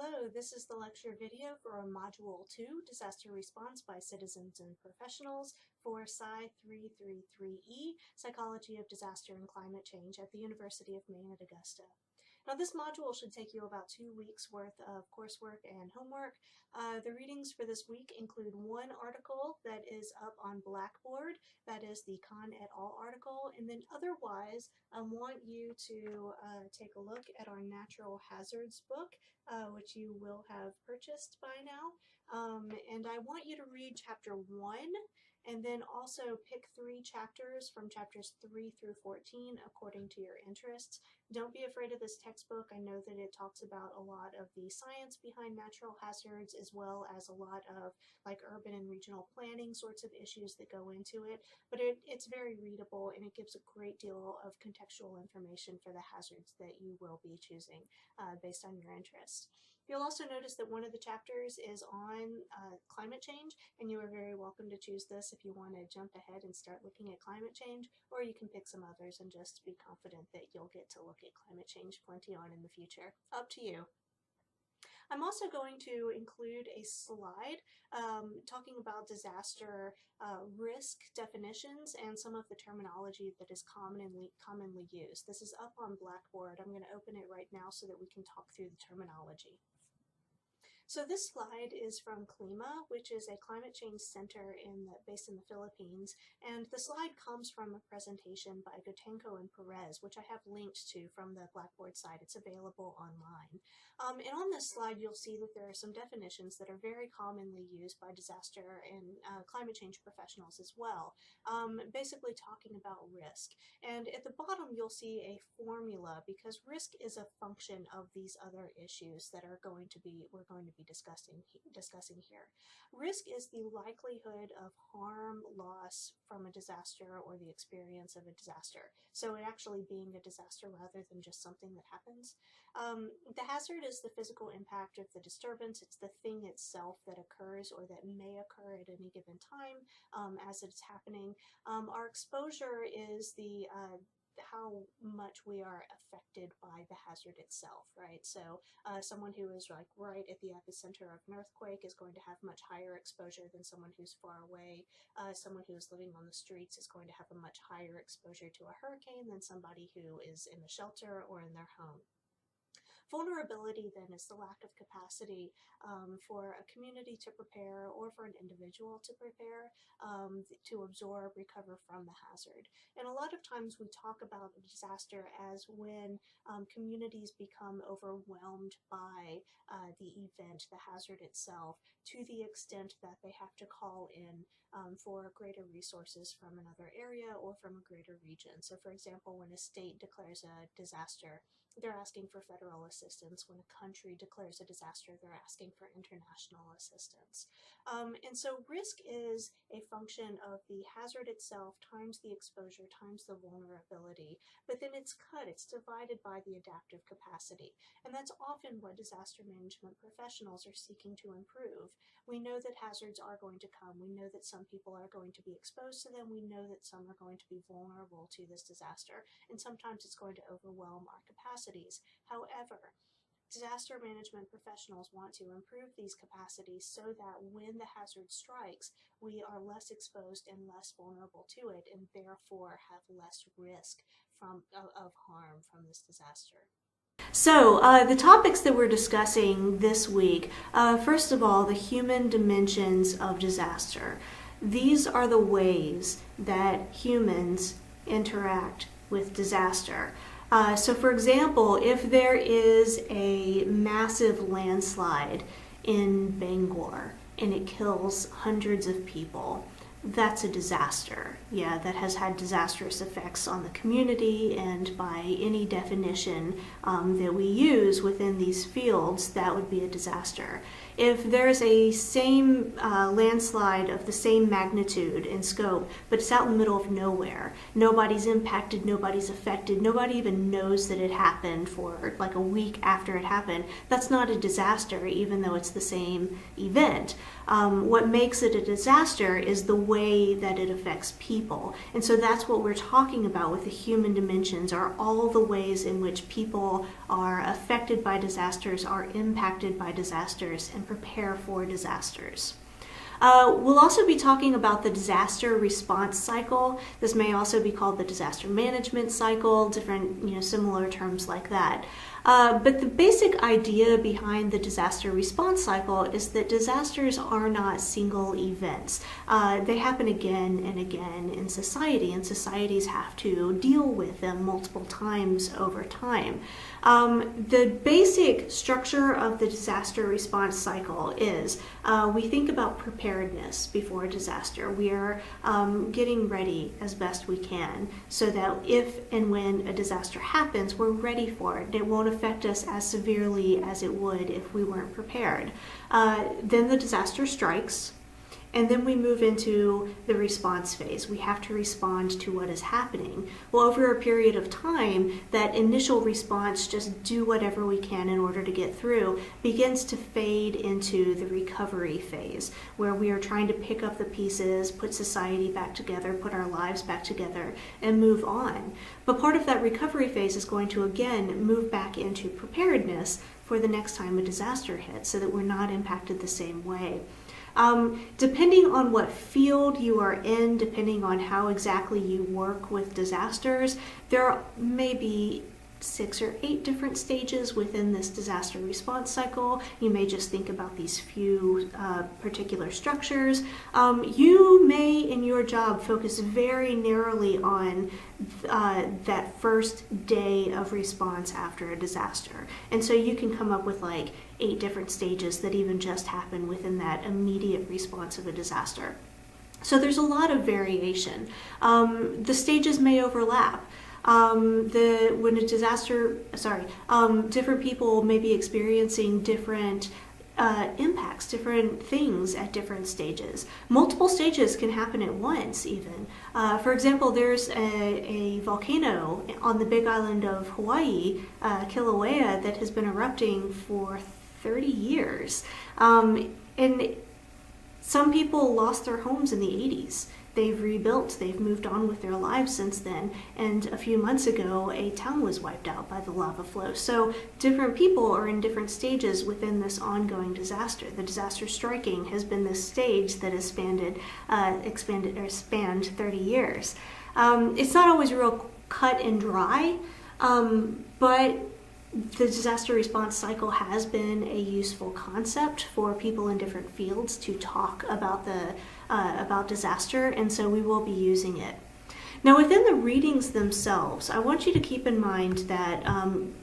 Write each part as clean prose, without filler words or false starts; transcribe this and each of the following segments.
Hello, this is the lecture video for Module 2, Disaster Response by Citizens and Professionals for PSY 333E, Psychology of Disaster and Climate Change at the University of Maine at Augusta. Now this module should take you about 2 weeks worth of coursework and homework. The readings for this week include one article that is up on Blackboard, that is the Khan et al. Article, and then otherwise I want you to take a look at our Natural Hazards book, which you will have purchased by now. And I want you to read chapter 1 and then also pick 3 chapters from chapters 3 through 14 according to your interests. Don't be afraid of this textbook. I know that it talks about a lot of the science behind natural hazards as well as a lot of like urban and regional planning sorts of issues that go into it, but it's very readable and it gives a great deal of contextual information for the hazards that you will be choosing based on your interests. You'll also notice that one of the chapters is on climate change, and you are very welcome to choose this if you want to jump ahead and start looking at climate change, or you can pick some others and just be confident that you'll get to look at climate change plenty on in the future. Up to you. I'm also going to include a slide talking about disaster risk definitions and some of the terminology that is commonly used. This is up on Blackboard. I'm going to open it right now so that we can talk through the terminology. So this slide is from CLIMA, which is a climate change center based in the Philippines, and the slide comes from a presentation by Gotenko and Perez, which I have linked to from the Blackboard site. It's available online. And on this slide, you'll see that there are some definitions that are very commonly used by disaster and climate change professionals as well, basically talking about risk. And at the bottom, you'll see a formula because risk is a function of these other issues that we're going to be discussing here. Risk is the likelihood of harm, loss from a disaster or the experience of a disaster. So it actually being a disaster rather than just something that happens. The hazard is the physical impact of the disturbance. It's the thing itself that occurs or that may occur at any given time as it's happening. Our exposure is the how much we are affected by the hazard itself, right? So someone who is like right at the epicenter of an earthquake is going to have much higher exposure than someone who's far away. Someone who is living on the streets is going to have a much higher exposure to a hurricane than somebody who is in a shelter or in their home. Vulnerability then is the lack of capacity for a community to prepare or for an individual to prepare, to absorb, recover from the hazard. And a lot of times we talk about a disaster as when communities become overwhelmed by the event, the hazard itself, to the extent that they have to call in for greater resources from another area or from a greater region. So for example, when a state declares a disaster, they're asking for federal assistance. When a country declares a disaster, they're asking for international assistance. And so risk is a function of the hazard itself times the exposure times the vulnerability, but then it's divided by the adaptive capacity. And that's often what disaster management professionals are seeking to improve. We know that hazards are going to come. We know that some people are going to be exposed to them. We know that some are going to be vulnerable to this disaster, and sometimes it's going to overwhelm our capacities. However, disaster management professionals want to improve these capacities so that when the hazard strikes, we are less exposed and less vulnerable to it, and therefore have less risk of harm from this disaster. So the topics that we're discussing this week, first of all, the human dimensions of disaster. These are the ways that humans interact with disaster. So for example, if there is a massive landslide in Bangor and it kills hundreds of people, that's a disaster. Yeah, that has had disastrous effects on the community, and by any definition that we use within these fields, that would be a disaster. If there's a same landslide of the same magnitude and scope, but it's out in the middle of nowhere, nobody's impacted, nobody's affected, nobody even knows that it happened for like a week after it happened, that's not a disaster even though it's the same event. What makes it a disaster is the way that it affects people. And so that's what we're talking about with the human dimensions, are all the ways in which people are affected by disasters, are impacted by disasters, and prepare for disasters. We'll also be talking about the disaster response cycle. This may also be called the disaster management cycle, different, similar terms like that. But the basic idea behind the disaster response cycle is that disasters are not single events. They happen again and again in society, and societies have to deal with them multiple times over time. The basic structure of the disaster response cycle is we think about preparedness before a disaster. We are getting ready as best we can so that if and when a disaster happens, we're ready for it. It won't affect us as severely as it would if we weren't prepared. Then the disaster strikes, and then we move into the response phase. We have to respond to what is happening. Well, over a period of time, that initial response, just do whatever we can in order to get through, begins to fade into the recovery phase, where we are trying to pick up the pieces, put society back together, put our lives back together, and move on. But part of that recovery phase is going to, again, move back into preparedness for the next time a disaster hits, so that we're not impacted the same way. Depending on what field you are in, depending on how exactly you work with disasters, there may be 6 or 8 different stages within this disaster response cycle. You may just think about these few particular structures. You may, in your job, focus very narrowly on that first day of response after a disaster. And so you can come up with like 8 different stages that even just happen within that immediate response of a disaster. So there's a lot of variation. The stages may overlap. Different people may be experiencing different impacts, different things at different stages. Multiple stages can happen at once even. For example, there's a volcano on the big island of Hawaii, Kilauea, that has been erupting for 30 years. And some people lost their homes in the 80s. They've rebuilt, they've moved on with their lives since then, and a few months ago a town was wiped out by the lava flow. So different people are in different stages within this ongoing disaster. The disaster striking has been this stage that has spanned 30 years. It's not always real cut and dry, but the disaster response cycle has been a useful concept for people in different fields to talk about about disaster, and so we will be using it. Now, within the readings themselves, I want you to keep in mind that,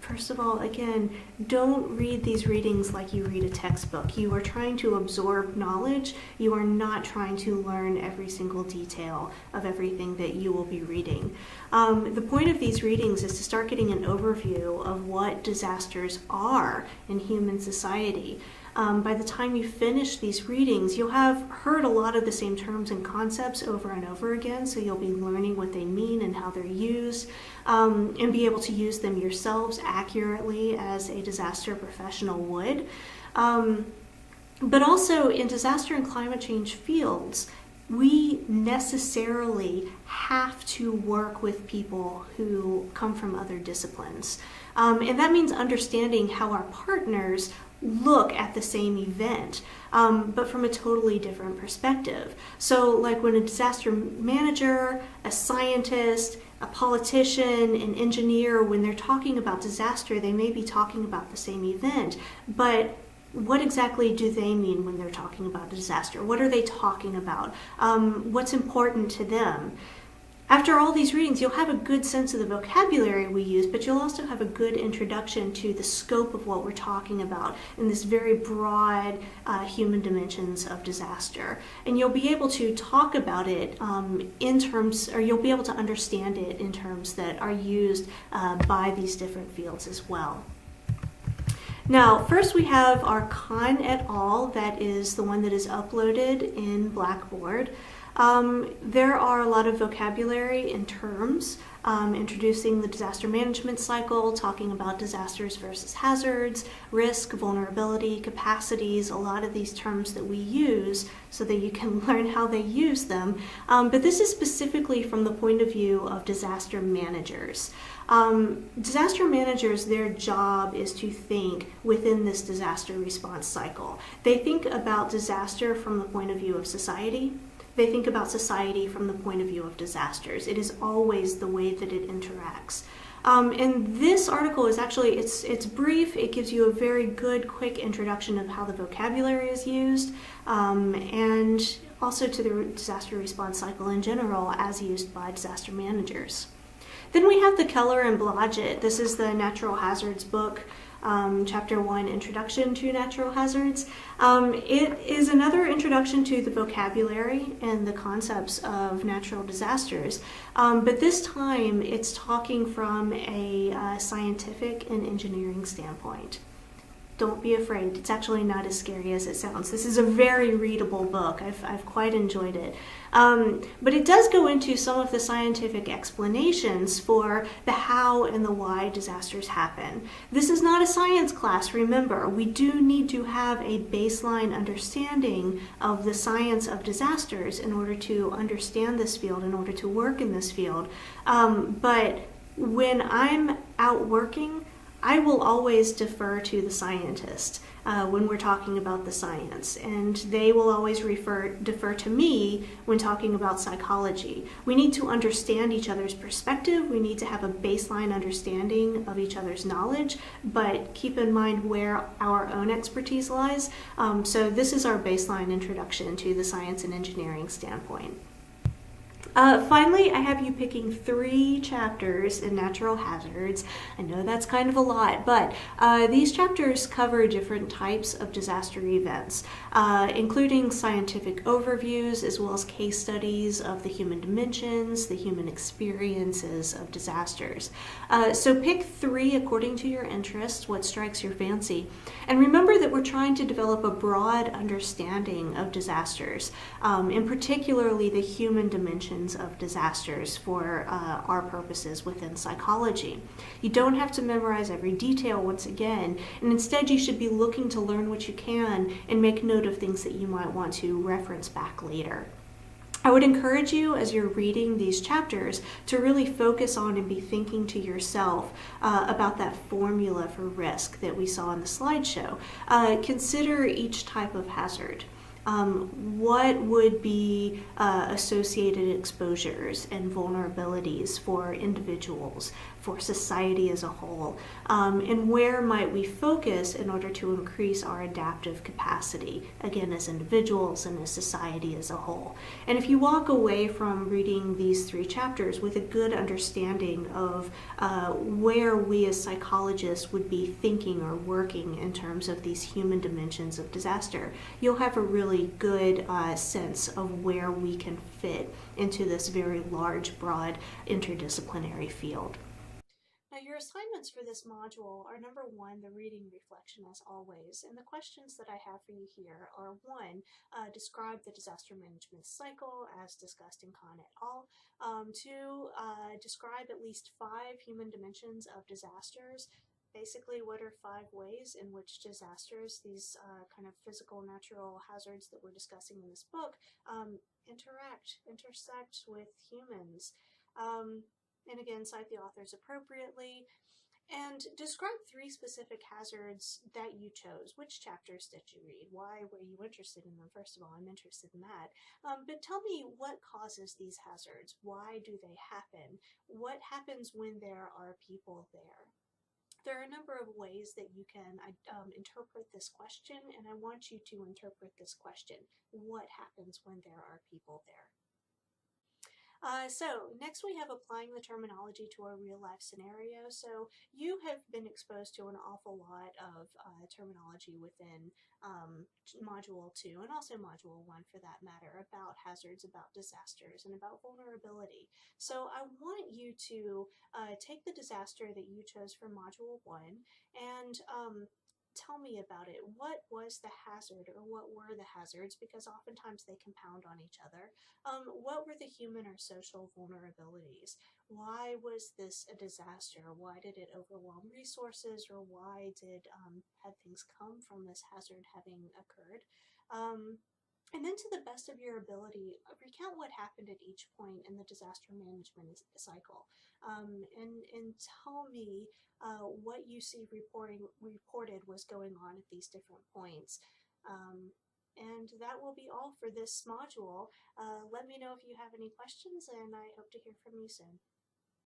first of all, again, don't read these readings like you read a textbook. You are trying to absorb knowledge. You are not trying to learn every single detail of everything that you will be reading. The point of these readings is to start getting an overview of what disasters are in human society. By the time you finish these readings, you'll have heard a lot of the same terms and concepts over and over again, so you'll be learning what they mean and how they're used, and be able to use them yourselves accurately as a disaster professional would. But also in disaster and climate change fields, we necessarily have to work with people who come from other disciplines. And that means understanding how our partners look at the same event, but from a totally different perspective. So like when a disaster manager, a scientist, a politician, an engineer, when they're talking about disaster, they may be talking about the same event, but what exactly do they mean when they're talking about a disaster? What are they talking about? What's important to them? After all these readings, you'll have a good sense of the vocabulary we use, but you'll also have a good introduction to the scope of what we're talking about in this very broad human dimensions of disaster. And you'll be able to talk about it in terms, or you'll be able to understand it in terms that are used by these different fields as well. Now, first we have our Khan et al. That is the one that is uploaded in Blackboard. There are a lot of vocabulary and terms, introducing the disaster management cycle, talking about disasters versus hazards, risk, vulnerability, capacities, a lot of these terms that we use so that you can learn how they use them. But this is specifically from the point of view of disaster managers. Disaster managers, their job is to think within this disaster response cycle. They think about disaster from the point of view of society. They think about society from the point of view of disasters. It is always the way that it interacts. And this article is actually, it's brief. It gives you a very good, quick introduction of how the vocabulary is used, and also to the disaster response cycle in general as used by disaster managers. Then we have the Keller and Blodgett. This is the Natural Hazards book, Chapter 1, Introduction to Natural Hazards. It is another introduction to the vocabulary and the concepts of natural disasters, but this time it's talking from a scientific and engineering standpoint. Don't be afraid, it's actually not as scary as it sounds. This is a very readable book. I've quite enjoyed it. But it does go into some of the scientific explanations for the how and the why disasters happen. This is not a science class, remember. We do need to have a baseline understanding of the science of disasters in order to understand this field, in order to work in this field. But when I'm out working, I will always defer to the scientist when we're talking about the science, and they will always defer to me when talking about psychology. We need to understand each other's perspective. We need to have a baseline understanding of each other's knowledge, but keep in mind where our own expertise lies. So this is our baseline introduction to the science and engineering standpoint. Finally, I have you picking 3 chapters in natural hazards. I know that's kind of a lot, but these chapters cover different types of disaster events, including scientific overviews as well as case studies of the human dimensions, the human experiences of disasters. So pick 3 according to your interests, what strikes your fancy. And remember that we're trying to develop a broad understanding of disasters, and particularly the human dimensions of disasters for our purposes within psychology. You don't have to memorize every detail once again, and instead you should be looking to learn what you can and make note of things that you might want to reference back later. I would encourage you as you're reading these chapters to really focus on and be thinking to yourself about that formula for risk that we saw in the slideshow. Consider each type of hazard. What would be associated exposures and vulnerabilities for individuals, for society as a whole, and where might we focus in order to increase our adaptive capacity, again, as individuals and as society as a whole. And if you walk away from reading these 3 chapters with a good understanding of where we as psychologists would be thinking or working in terms of these human dimensions of disaster, you'll have a really good sense of where we can fit into this very large, broad, interdisciplinary field. Now, your assignments for this module are number 1, the reading reflection as always. And the questions that I have for you here are 1, describe the disaster management cycle as discussed in Kahn et al. 2, describe at least 5 human dimensions of disasters. Basically, what are 5 ways in which disasters, these kind of physical, natural hazards that we're discussing in this book, intersect with humans? And again, cite the authors appropriately. And describe 3 specific hazards that you chose. Which chapters did you read? Why were you interested in them? First of all, I'm interested in that. But tell me what causes these hazards. Why do they happen? What happens when there are people there? There are a number of ways that you can interpret this question, and I want you to interpret this question. What happens when there are people there? So next we have applying the terminology to a real life scenario. So you have been exposed to an awful lot of terminology within Module 2 and also Module 1 for that matter about hazards, about disasters, and about vulnerability. So I want you to take the disaster that you chose for Module 1 and tell me about it. What was the hazard, or what were the hazards? Because oftentimes they compound on each other. What were the human or social vulnerabilities? Why was this a disaster? Why did it overwhelm resources, or why did had things come from this hazard having occurred? And then, to the best of your ability, recount what happened at each point in the disaster management cycle, and tell me what you see reported was going on at these different points. Um, and that will be all for this module. Let me know if you have any questions, and I hope to hear from you soon.